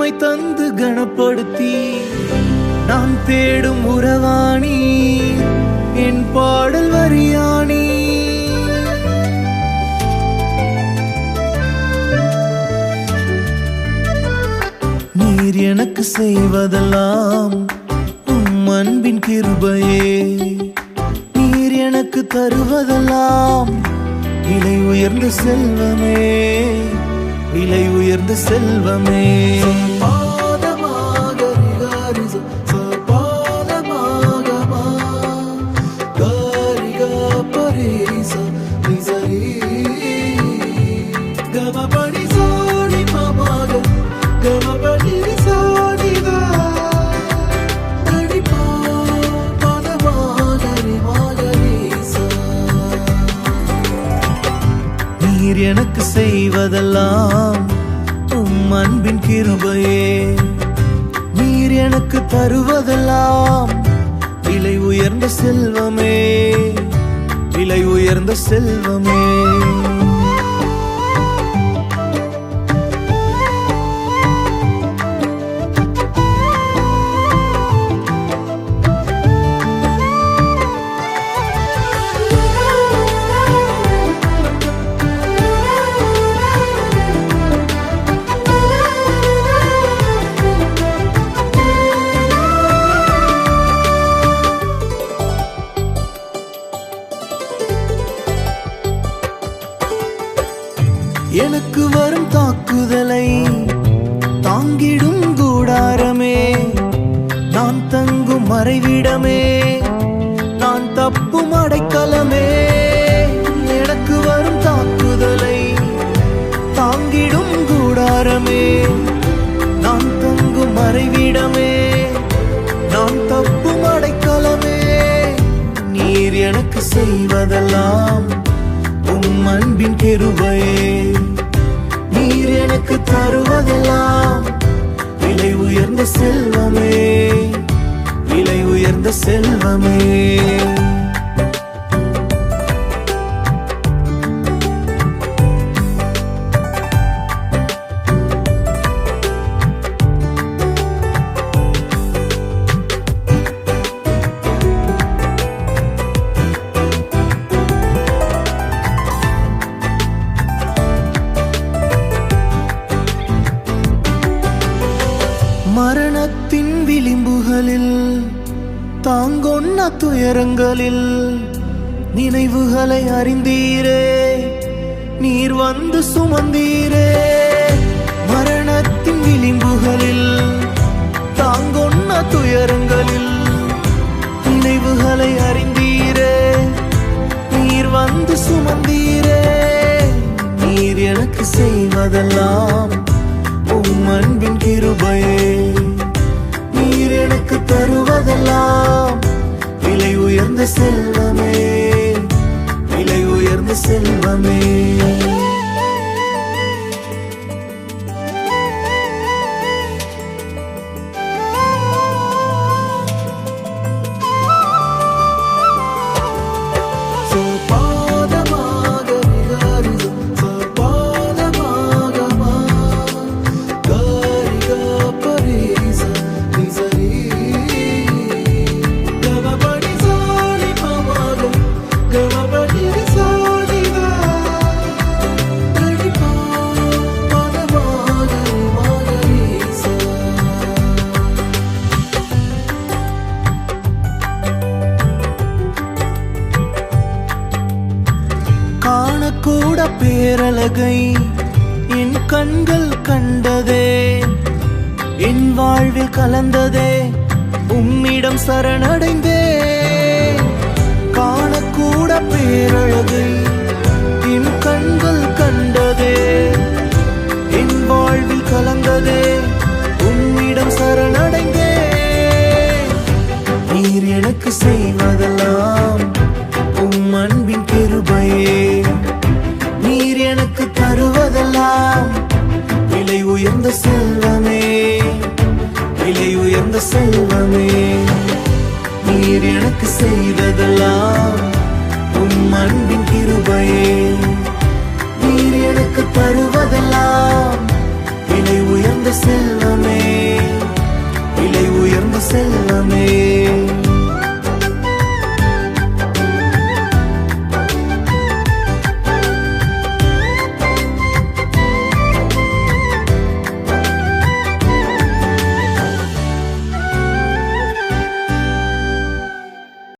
உம்மை தந்து கனப்படுத்தி நான் தேடும் உறவாணி என் பாடல் வரியாணி. நீர் எனக்கு செய்வதெல்லாம் உம் அன்பின் கிருபையே. நீர் எனக்கு தருவதெல்லாம் விலை உயர்ந்த செல்வமே, விலை உயர்ந்த செல்வமே. நீர் எனக்கு செய்வதெல்லாம் உம் அன்பின் கிருபையே. நீர் எனக்கு தருவதெல்லாம் விலை உயர்ந்த செல்வமே, விலை உயர்ந்த செல்வமே. எனக்கு வரும் தாக்குதலை தாங்கிடும் கூடாரமே, நான் தங்கும் மறைவிடமே, நான் தப்பும் அடைக்கலமே. எனக்கு வரும் தாக்குதலை தாங்கிடும் கூடாரமே, நான் தங்கும் மறைவிடமே, நான் தப்பும் அடைக்கலமே. நீர் எனக்கு செய்வதெல்லாம் உம் அன்பின் கிருபையே. நீர் எனக்கு தருவதெல்லாம் விலை உயர்ந்த செல்வமே, விலை உயர்ந்த செல்வமே. மரணத்தின் விளிம்புகளில் தாங்கொன்ன துயரங்களில் நினைவுகளை அறிந்தீரே, நீர் வந்து சுமந்தீரே. மரணத்தின் விளிம்புகளில் தாங்கொன்ன துயரங்களில் நினைவுகளை அறிந்தீரே, நீர் வந்து சுமந்தீரே. நீர் எனக்கு செய்வதெல்லாம் உம் அன்பின் கிருபையே. நீர் எனக்கு தருவதெல்லாம் விலை உயர்ந்த செல்வமே, விலை உயர்ந்த செல்வமே. கூட பேரழகை என் கண்கள் கண்டதே, என் வாழ்வில் கலந்ததே, உம்மிடம் சரணடைந்தே. காணக்கூட பேரழகை என் கண்கள் கண்டதே, என் வாழ்வில் கலந்ததே, உம்மிடம் சரணடைந்தே. நீர் எனக்கு செய்வதெல்லாம் உம் அன்பின் கிருபையே. நீர் எனக்கு தருவதெல்லாம் விலை உயர்ந்த செல்வமே, விலை உயர்ந்த செல்வமே. நீர் எனக்கு செய்ததெல்லாம் உம் அன்பின் கிருபையே. நீர் எனக்கு தரு